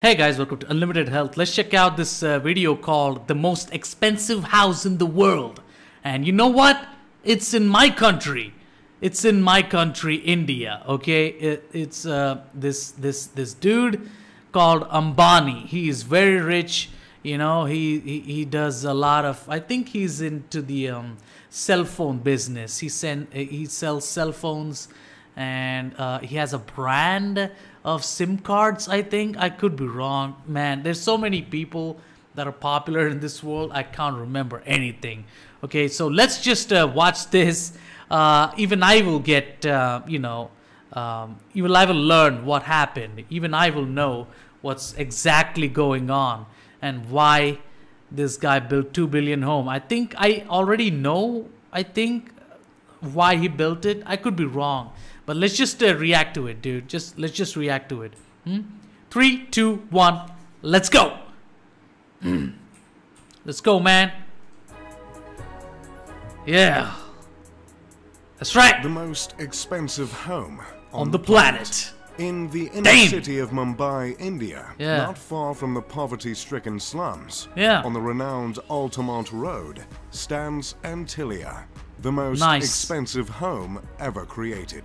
Hey guys, welcome to Unlimited Health. Let's check out this video called The Most Expensive House in the World. And you know what? It's in my country. It's in my country, India. Okay, it's this dude called Ambani. He is very rich. You know, he does a lot of. I think he's into the cell phone business. He sells cell phones, and he has a brand of SIM cards. I think I could be wrong, man. There's so many people that are popular in this world. I can't remember anything. Okay, so let's just watch this. Even I will get, even I will learn what happened. Even I will know what's exactly going on and why this guy built 2 billion home. I think I already know. I think why he built it. I could be wrong. But let's just react to it, dude. Let's just react to it. 3, 2, 1, let's go. Let's go, man. Yeah. That's right. The most expensive home on the planet. In the inner city of Mumbai, India, not far from the poverty-stricken slums, on the renowned Altamont Road, stands Antilia, the most expensive home ever created.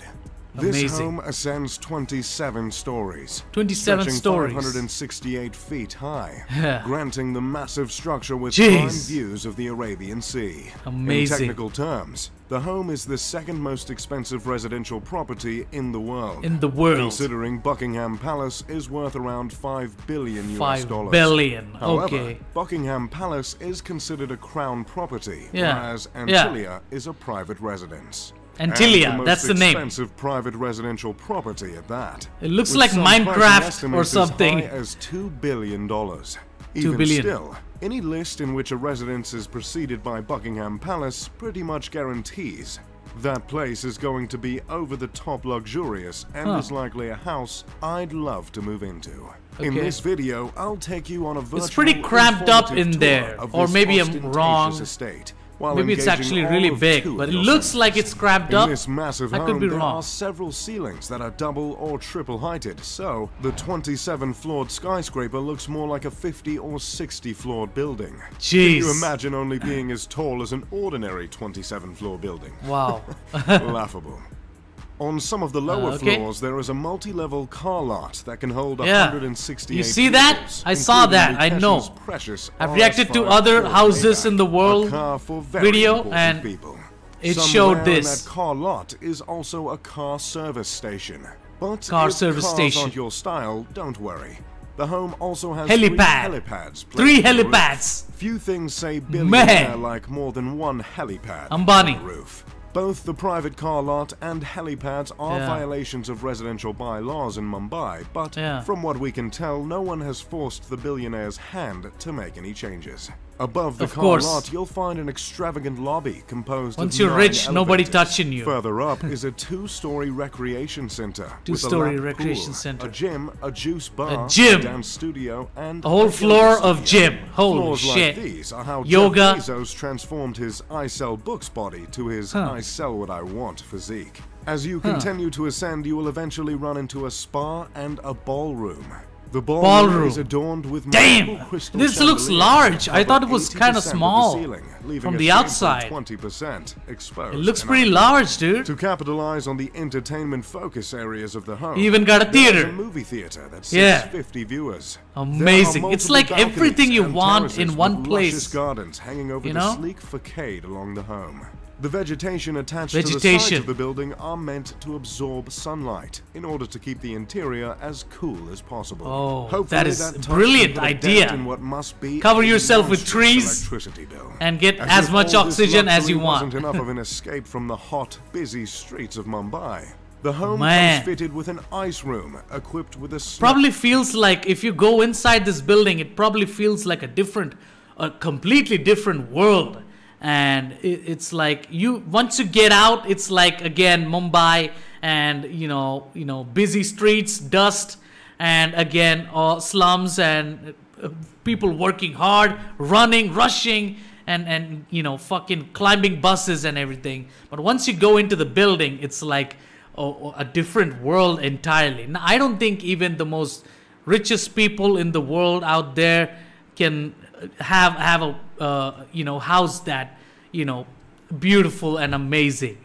This home ascends 27 stories, 27 stories, 568 feet high, granting the massive structure with prime views of the Arabian Sea. Amazing. In technical terms, the home is the second most expensive residential property in the world. Considering Buckingham Palace is worth around $5 billion. $5 billion. However, okay. Buckingham Palace is considered a crown property, whereas Antilia is a private residence. Antilia, that's the name. Expensive private residential property at that. It looks like Minecraft or something. As high as $2 billion. Even still, any list in which a residence is preceded by Buckingham Palace pretty much guarantees that place is going to be over-the-top luxurious and is likely a house I'd love to move into. In this video, I'll take you on a virtual, it's pretty cramped up in there, or maybe I'm wrong. Estate. Maybe it's actually really big, but it looks like it's cramped up. In this massive home, I could be wrong. There are several ceilings that are double or triple heighted, so the 27-floored skyscraper looks more like a 50 or 60-floored building. Jeez. Can you imagine only being as tall as an ordinary 27-floor building? Wow. Laughable. On some of the lower floors, there is a multi-level car lot that can hold 168 You see that? vehicles, I saw that. I know. I've reacted to other houses in the world video, and it showed this. In that car lot is also a car service station. But cars aren't your style, don't worry. The home also has helipads. Three helipads. Few things say billionaire like more than one helipad Ambani. on the roof. Both the private car lot and helipads are violations of residential bylaws in Mumbai, but from what we can tell, no one has forced the billionaire's hand to make any changes. Above the car lot, you'll find an extravagant lobby composed Once of you're 9 rich, elevators. nobody touching you. Further up is a 2-story recreation center. Two-story recreation pool, center. A gym, a juice bar, a gym, a dance studio, and a whole floor of gym. Holy Floors shit. Like these are how Yoga. Jeff Bezos transformed his I sell books body to his I sell what I want physique. As you continue to ascend, you will eventually run into a spa and a ballroom. The ballroom is adorned with crystal this looks large. I thought it was kind of small from the outside. 20% exposed. It looks pretty large, dude. To capitalize on the entertainment focus areas of the home, you even got a theater. A movie theater that seats 50 viewers. Amazing. It's like everything you want in one place. Gardens hanging over the sleek facade along the home. The vegetation attached to the sides of the building are meant to absorb sunlight in order to keep the interior as cool as possible. Oh, hopefully that is a brilliant idea. What must be cover yourself with trees and get as much oxygen as you want. Wasn't enough of an escape from the hot, busy streets of Mumbai. The home comes fitted with an ice room equipped with a probably feels like if you go inside this building, it probably feels like a completely different world. And it's like once you get out, it's like again Mumbai, and you know busy streets, dust, and again slums and people working hard, running, rushing, and fucking climbing buses and everything. But once you go into the building, it's like a different world entirely. Now, I don't think even the most richest people in the world out there can have a house that, beautiful and amazing.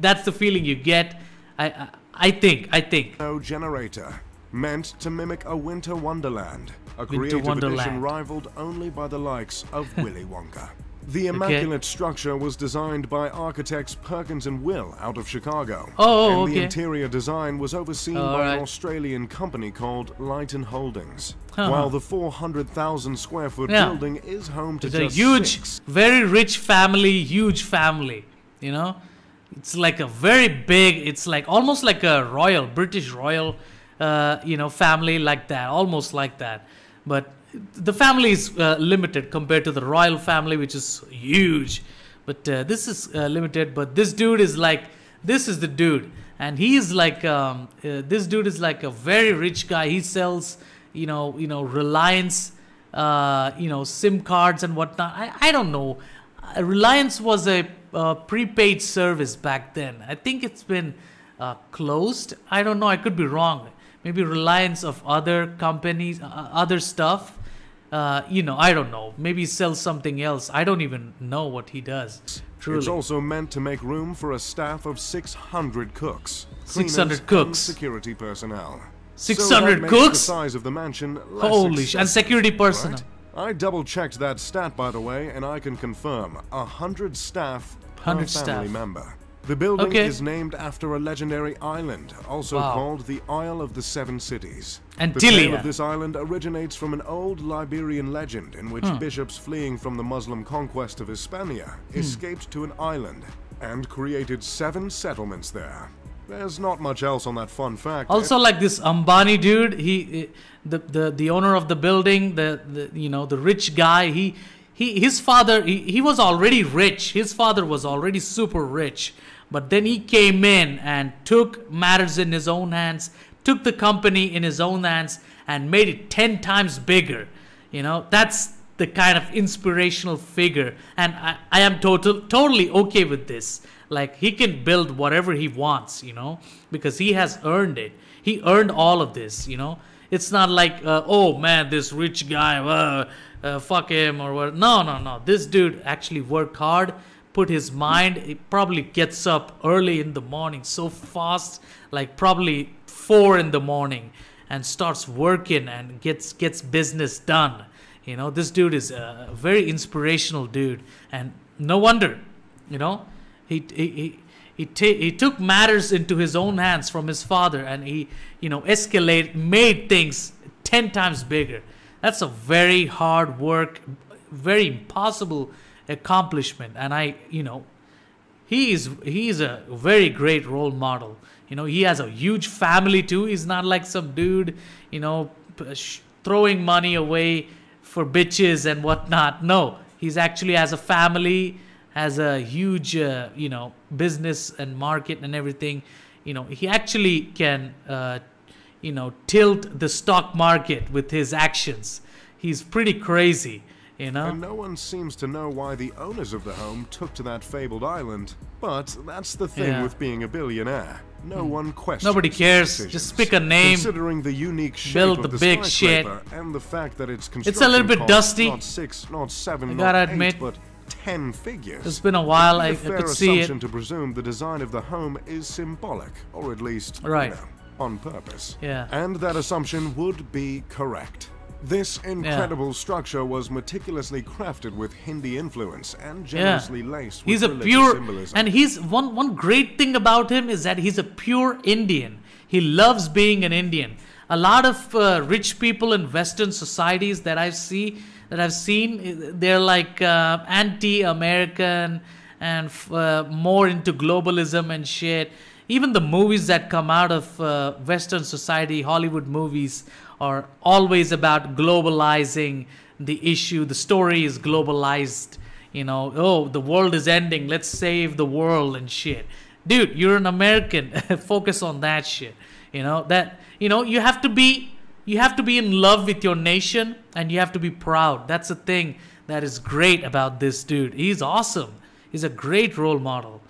That's the feeling you get. I think. No generator, meant to mimic a winter wonderland, a creative edition rivaled only by the likes of Willy Wonka. The immaculate structure was designed by architects Perkins and Will out of Chicago. And the interior design was overseen by an Australian company called Lighton Holdings. While the 400,000 square foot building is home to just huge, 6. Very rich family, huge family. It's like a very big, it's like almost like a British royal, family like that, almost like that. But the family is limited compared to the royal family, which is huge. But this is limited. But this dude is like, this is the dude. And he is like, this dude is like a very rich guy. He sells, Reliance, SIM cards and whatnot. I don't know. Reliance was a prepaid service back then. I think it's been closed. I don't know. I could be wrong. Maybe Reliance of other companies, other stuff. I don't know. Maybe he sells something else. I don't even know what he does. Truly. It's also meant to make room for a staff of 600 cooks. 600 cooks. Security personnel. 600 cooks? The size of the mansion less Holy shit. And security personnel. Right? I double-checked that stat, by the way, and I can confirm 100 staff per family member. The building is named after a legendary island, also called the Isle of the Seven Cities. Antilia. The tale of this island originates from an old Liberian legend in which bishops fleeing from the Muslim conquest of Hispania escaped to an island and created 7 settlements there. There's not much else on that fun fact. Also, like this Ambani dude, the owner of the building, the rich guy, his father, he was already rich. His father was already super rich. But then he came in and took matters in his own hands, took the company in his own hands, and made it 10 times bigger. That's the kind of inspirational figure. And I am totally okay with this. Like, he can build whatever he wants, because he has earned it. He earned all of this, It's not like, oh man, this rich guy, fuck him or what. No. This dude actually worked hard, put his mind. He probably gets up early in the morning, so fast, like probably 4 in the morning, and starts working and gets business done. This dude is a very inspirational dude, and no wonder, he took matters into his own hands from his father, and he, made things 10 times bigger. That's a very hard work, very impossible accomplishment. And he is a very great role model. He has a huge family too. He's not like some dude, throwing money away for bitches and whatnot. No, he's actually has a family, has a huge, business and market and everything. He actually can, tilt the stock market with his actions. He's pretty crazy, And no one seems to know why the owners of the home took to that fabled island. But that's the thing with being a billionaire. No one questions. Nobody cares. Decisions. Just pick a name. Considering the unique shape build of the big shit. And the fact that its construction it's a little bit dusty. Not 6, not 7, I gotta not 8, admit, but 10 figures. It's been a while. I could see it. Fair assumption to presume the design of the home is symbolic, or at least on purpose. Yeah. And that assumption would be correct. This incredible structure was meticulously crafted with Hindi influence and generously laced with religious symbolism. And he's one great thing about him is that he's a pure Indian. He loves being an Indian. A lot of rich people in Western societies that I've seen, they're like anti-American and more into globalism and shit. Even the movies that come out of Western society, Hollywood movies, are always about globalizing the issue. The story is globalized. Oh, the world is ending. Let's save the world and shit. Dude, you're an American. Focus on that shit. You have to be in love with your nation, and you have to be proud. That's the thing that is great about this dude. He's awesome. He's a great role model.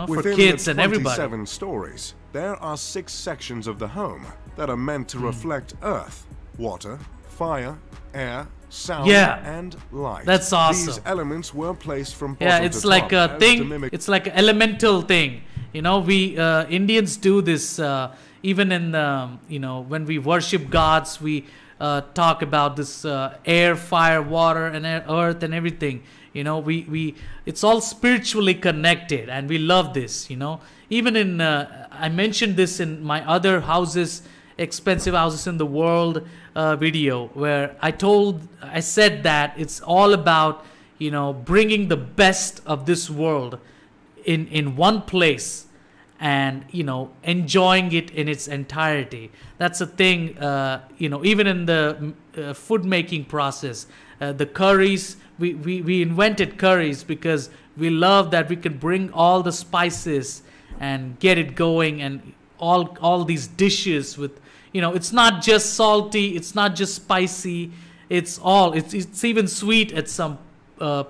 For kids and everybody. Within the 27 stories, there are 6 sections of the home that are meant to reflect Earth. water, fire, air, sound, and light. That's awesome. These elements were placed from bottom yeah, it's to like top a thing. It's like an elemental thing. You know, we Indians do this even in you know, when we worship gods. We talk about this air, fire, water, and earth and everything. You know, it's all spiritually connected, and we love this. You know, even in I mentioned this in my other houses, expensive houses in the world video, where I said that it's all about, you know, bringing the best of this world in one place, and, you know, enjoying it in its entirety. That's a thing, you know, even in the food making process. The curries, we invented curries because we love that we can bring all the spices and get it going, and all these dishes with, you know, it's not just salty, it's not just spicy, it's even sweet at some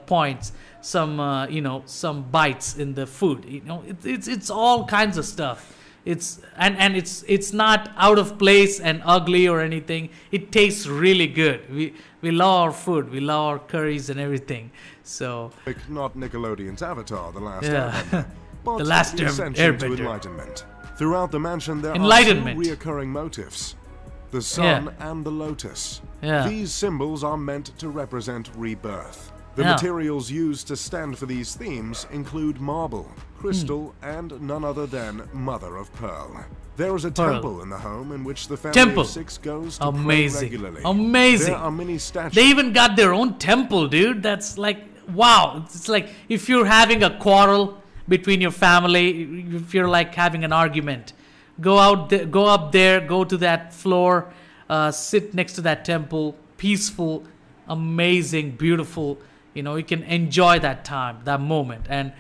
points, some you know, some bites in the food. You know, it's all kinds of stuff. It's not out of place and ugly or anything. It tastes really good. We love our food. We love our curries and everything. So not Nickelodeon's Avatar, The Last Airbender, but The Last Airbender. To enlightenment. Throughout the mansion there are two reoccurring motifs: the sun and the lotus. These symbols are meant to represent rebirth. The materials used to stand for these themes include marble, crystal, and none other than mother of pearl. There is a temple in the home in which the family of 6 goes to pray regularly. Amazing. There are many statues. They even got their own temple, dude. That's like, wow. It's like if you're having a quarrel between your family, if you're like having an argument, go up there, go to that floor, sit next to that temple, peaceful, amazing, beautiful. You know, you can enjoy that time, that moment, and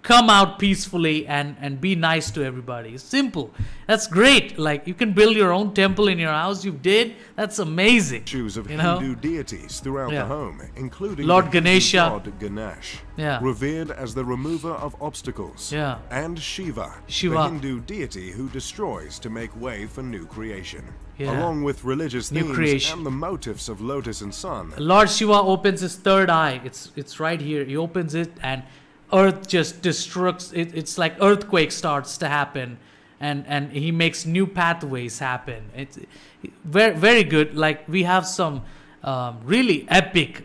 come out peacefully and be nice to everybody. It's simple. That's great. Like, you can build your own temple in your house. You did. That's amazing. Statues of Hindu deities throughout the home, including Lord Ganesha, God Ganesh, revered as the remover of obstacles, and Shiva, the Hindu deity who destroys to make way for new creation. Along with religious themes and the motifs of lotus and sun. Lord Shiva opens his third eye. It's right here. He opens it and earth just destructs. It's like earthquake starts to happen, and he makes new pathways happen. It's very, very good. Like, we have some really epic,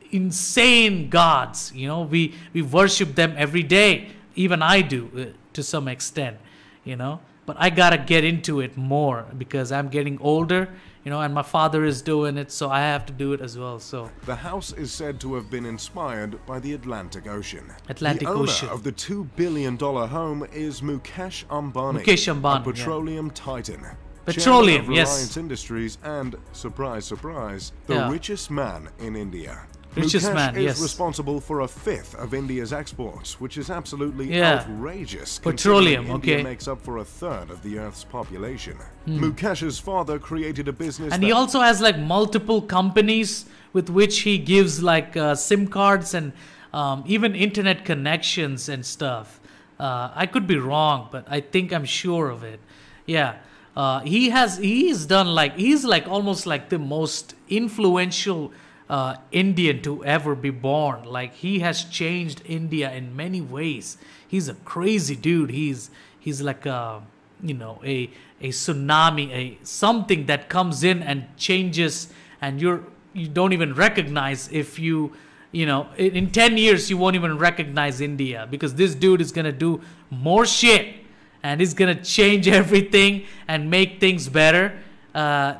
insane gods. You know, we worship them every day. Even I do to some extent. You know. But I gotta get into it more because I'm getting older, you know, and my father is doing it, so I have to do it as well. So the house is said to have been inspired by the Atlantic Ocean. The owner of the $2 billion home is Mukesh Ambani, a petroleum titan. Petroleum, of Reliance Industries, and surprise, surprise, the richest man in India. Mukesh is responsible for 1/5 of India's exports, which is absolutely outrageous. Petroleum, India makes up for 1/3 of the Earth's population. Mukesh's father created a business, and he also has like multiple companies with which he gives like SIM cards and even internet connections and stuff. I could be wrong, but I think I'm sure of it. He's like almost like the most influential Indian to ever be born. Like, he has changed India in many ways. He's a crazy dude. He's like a, you know, a tsunami, something that comes in and changes, and you don't even recognize. If you know, in 10 years you won't even recognize India, because this dude is gonna do more shit and he's gonna change everything and make things better.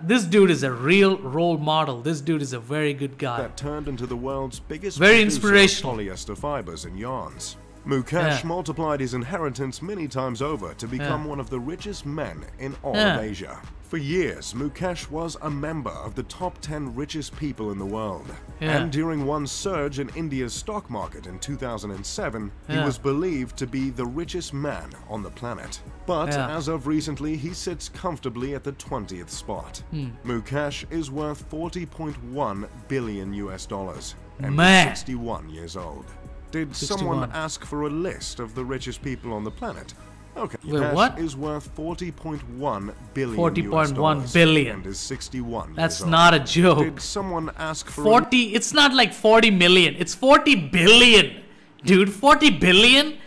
This dude is a real role model. This dude is a very good guy. That turned into the world's biggest very inspirational polyester fibers and yarns. Mukesh multiplied his inheritance many times over to become one of the richest men in all of Asia. For years, Mukesh was a member of the top 10 richest people in the world. And during one surge in India's stock market in 2007, he was believed to be the richest man on the planet. But as of recently, he sits comfortably at the 20th spot. Mukesh is worth $40.1 billion and is 61 years old. Did someone ask for a list of the richest people on the planet? Okay, wait, cash what? is worth 40.1 billion 40.1 billion. And is 61 That's years old. not a joke. Did someone ask for 40? It's not like 40 million. It's 40 billion, dude. 40 billion.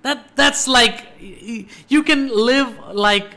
That's like you can live like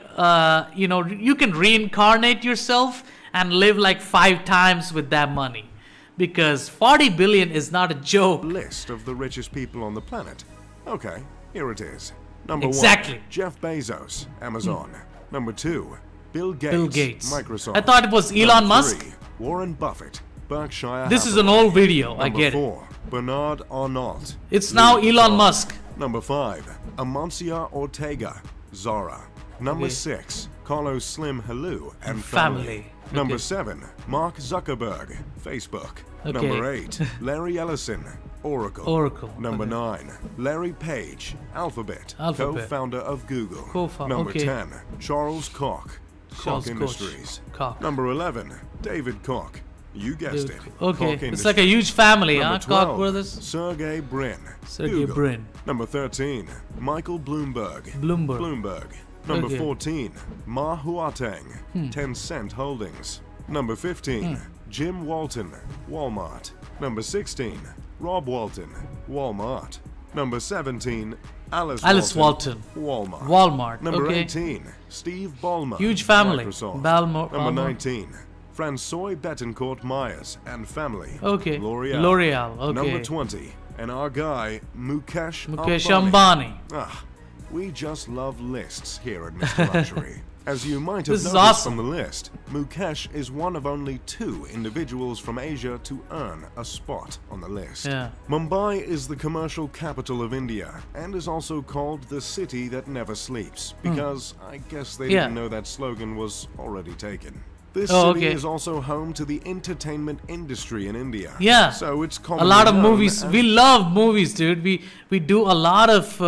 you can reincarnate yourself and live like 5 times with that money, because 40 billion is not a joke. List of the richest people on the planet? Okay, here it is. Number Exactly. 1, Jeff Bezos, Amazon. Number 2, Bill Gates. Microsoft. I thought it was Elon Number Musk. 3, Warren Buffett, Berkshire This is an Hathaway. old video. I Number get 4, Bernard Arnault. It's now Louis Elon Vuitton. Musk. Number 5, Amancio Ortega, Zara. Number Okay. 6, Carlos Slim Helou and family. Number Okay. 7, Mark Zuckerberg, Facebook. Okay. Number 8, Larry Ellison, Oracle. Oracle, Number okay. 9, Larry Page, Alphabet, Alphabet. co-founder of Google. Co-founder, Number okay. 10, Charles Koch, Charles Koch Industries. Koch. Number 11, David Koch. You guessed it. Okay, Koch it's like a huge family, huh? Number Koch 12, brothers. Sergey Brin. Sergey Google. Brin. Number 13, Michael Bloomberg. Bloomberg. Number Okay. 14, Ma Huateng, Tencent Holdings. Number 15, Jim Walton, Walmart. Number 16, Rob Walton, Walmart. Number 17, Alice Walton. Walmart. Walmart. Number Okay. 18, Steve Ballmer, Huge family. Microsoft. Balmer. Number 19, Francois Betancourt Myers and family. Okay. L'Oreal. L'Oreal. Okay. Number 20, and our guy, Mukesh Ambani. Ah, we just love lists here at Mr. Luxury. As you might have This is noticed awesome. from the list, Mukesh is one of only 2 individuals from Asia to earn a spot on the list. Yeah. Mumbai is the commercial capital of India and is also called the city that never sleeps because I guess they didn't know that slogan was already taken. This city is also home to the entertainment industry in India. Yeah. So it's A commonly lot of known movies. as- We love movies, dude. We do a lot of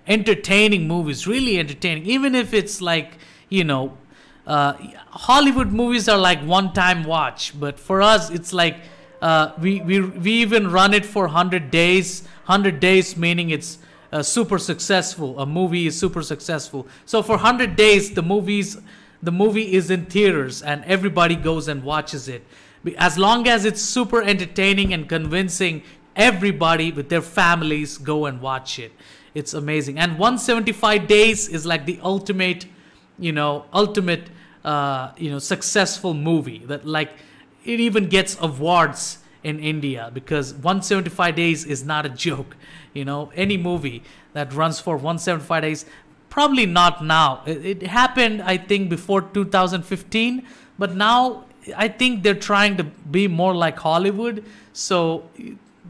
entertaining movies, really entertaining. Even if it's like Hollywood movies are like one-time watch, but for us it's like we even run it for 100 days. 100 days meaning it's super successful. A movie is super successful. So for 100 days, the movie is in theaters and everybody goes and watches it. As long as it's super entertaining and convincing, everybody with their families go and watch it. It's amazing. And 175 days is like the ultimate successful movie. That like it even gets awards in India because 175 days is not a joke. Any movie that runs for 175 days. Probably not now. It happened, I think, before 2015. But now, I think they're trying to be more like Hollywood. So,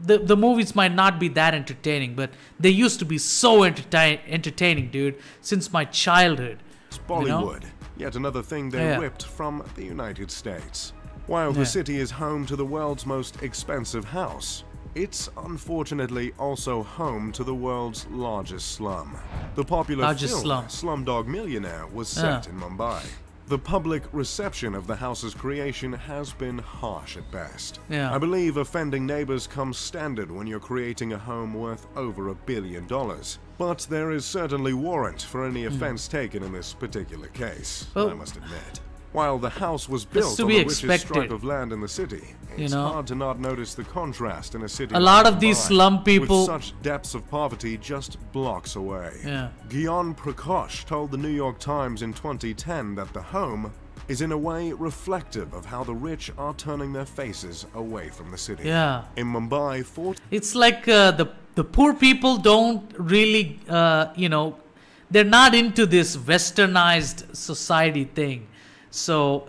the movies might not be that entertaining. But they used to be so entertaining, dude. Since my childhood. It's Bollywood. Yet another thing they whipped from the United States. While the city is home to the world's most expensive house, it's unfortunately also home to the world's largest slum. The popular film Slumdog Millionaire was set in Mumbai. The public reception of the house's creation has been harsh at best. I believe offending neighbors comes standard when you're creating a home worth over $1 billion. But there is certainly warrant for any offense taken in this particular case, I must admit. While the house was built on the richest stripe of land in the city, it's hard to not notice the contrast in a city a lot of these slum people with such depths of poverty just blocks away. Gyan Prakash told the New York Times in 2010 that the home is in a way reflective of how the rich are turning their faces away from the city. In Mumbai, it's like the poor people don't really, they're not into this westernized society thing. So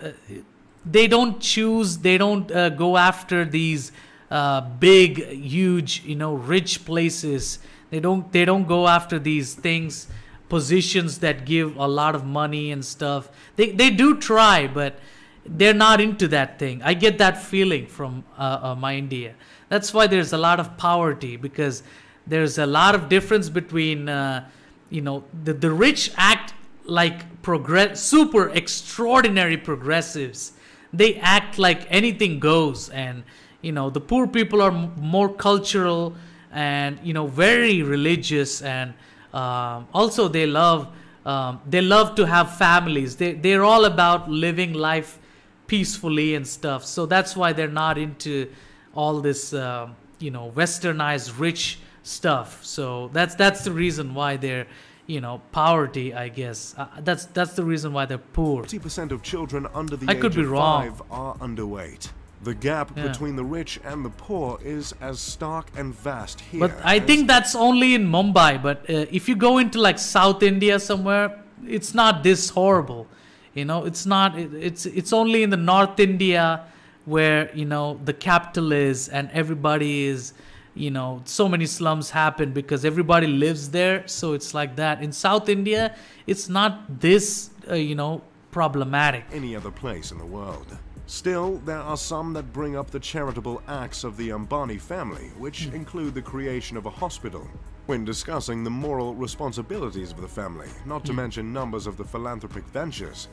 they don't go after these big, huge, rich places. They don't go after these things, positions that give a lot of money and stuff. They do try, but they're not into that thing. I get that feeling from my India. That's why there's a lot of poverty, because there's a lot of difference between, the rich act like super extraordinary progressives. They act like anything goes, and the poor people are more cultural and very religious and Also, they love to have families. They're all about living life peacefully and stuff. So that's why they're not into all this westernized rich stuff. So that's the reason why they're poverty, I guess. That's the reason why they're poor. 40% of children under the age of 5 are underweight. The gap between the rich and the poor is as stark and vast here. But I think that's only in Mumbai. But if you go into like South India somewhere, it's not this horrible. It's not. It's only in the North India where the capital is, and everybody is. So many slums happen because everybody lives there. So it's like that. In South India, it's not this problematic. Any other place in the world. Still, there are some that bring up the charitable acts of the Ambani family, which include the creation of a hospital. When discussing the moral responsibilities of the family, not to mention numbers of the philanthropic ventures,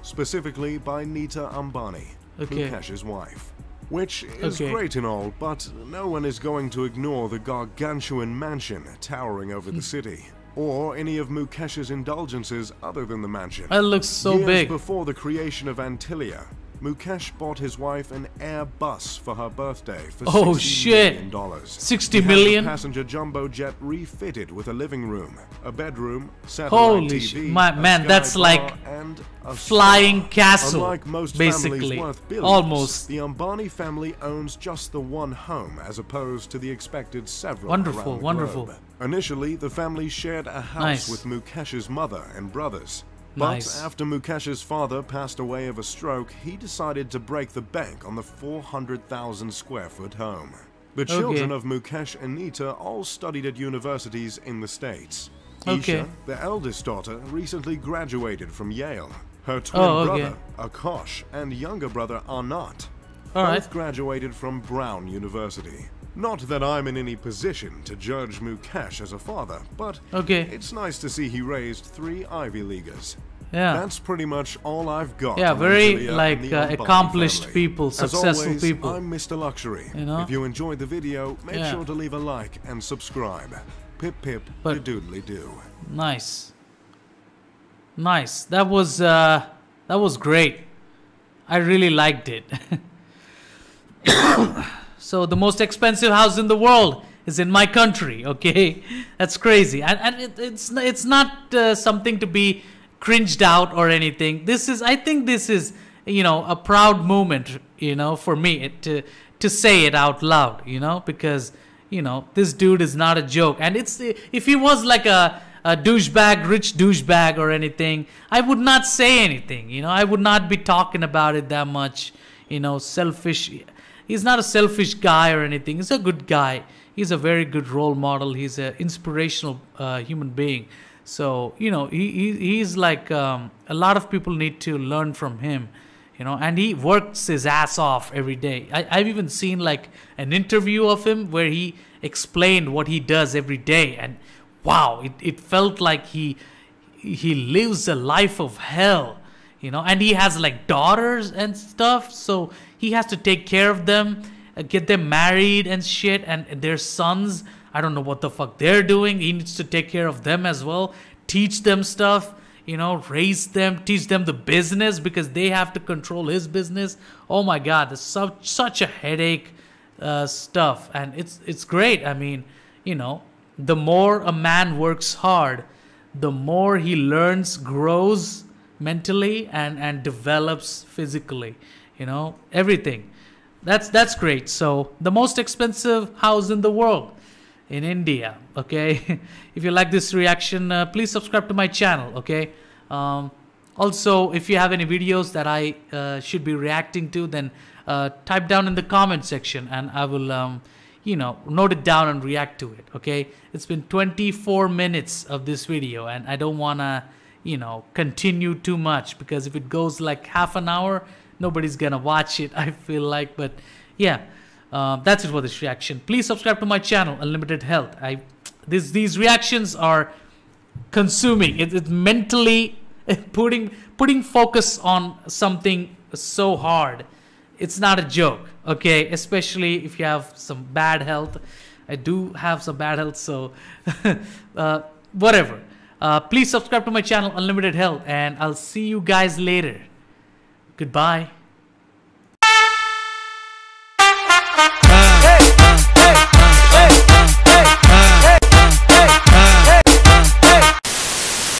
specifically by Nita Ambani, Mukesh's wife. Which is great and all, but no one is going to ignore the gargantuan mansion towering over the city. Or any of Mukesh's indulgences other than the mansion. It looks so big. Years before the creation of Antilia, Mukesh bought his wife an Airbus for her birthday for $60 million. 60 million? A passenger jumbo jet refitted with a living room, a bedroom, satellite TV, man, that's like a flying castle. Unlike most basically, families worth billions, almost. The Ambani family owns just the one home, as opposed to the expected several. Wonderful, around the wonderful. globe. Initially, the family shared a house with Mukesh's mother and brothers. But after Mukesh's father passed away of a stroke, he decided to break the bank on the 400,000 square foot home. The children of Mukesh and Nita all studied at universities in the States. Isha, the eldest daughter, recently graduated from Yale. Her twin brother, Akash, and younger brother, Anat, both graduated from Brown University. Not that I'm in any position to judge Mukesh as a father, but it's nice to see he raised 3 Ivy Leaguers. Yeah. That's pretty much all I've got. Yeah, very accomplished people, successful As always, people. I'm Mr. Luxury. If you enjoyed the video, make sure to leave a like and subscribe. Pip pip, you doodly do. Nice. Nice. That was great. I really liked it. So the most expensive house in the world is in my country. Okay, that's crazy, and it's not something to be cringed out or anything. I think this is a proud moment for me to say it out loud. Because this dude is not a joke, and if he was like a douchebag, rich douchebag or anything, I would not say anything. I would not be talking about it that much. Selfish. He's not a selfish guy or anything. He's a good guy. He's a very good role model. He's an inspirational human being. So, he's like a lot of people need to learn from him, and he works his ass off every day. I've even seen like an interview of him where he explained what he does every day. And wow, it felt like he lives a life of hell. And he has like daughters and stuff, so he has to take care of them, get them married and shit, and their sons, I don't know what the fuck they're doing. He needs to take care of them as well, teach them stuff, raise them, teach them the business because they have to control his business. Oh my God, there's such a headache stuff, and it's great. I mean, the more a man works hard, the more he learns, grows mentally and develops physically, everything. That's great. So the most expensive house in the world in India. Okay. If you like this reaction, please subscribe to my channel. Okay. Also, if you have any videos that I should be reacting to, then type down in the comment section and I will note it down and react to it. Okay. It's been 24 minutes of this video and I don't want to continue too much, because if it goes like half an hour, nobody's gonna watch it, I feel like. But yeah, that's it for this reaction. Please subscribe to my channel, Unlimited Health. These reactions are consuming. It's mentally putting focus on something so hard. It's not a joke, okay? Especially if you have some bad health. I do have some bad health, so whatever. Please subscribe to my channel, Unlimited Health, and I'll see you guys later. Goodbye.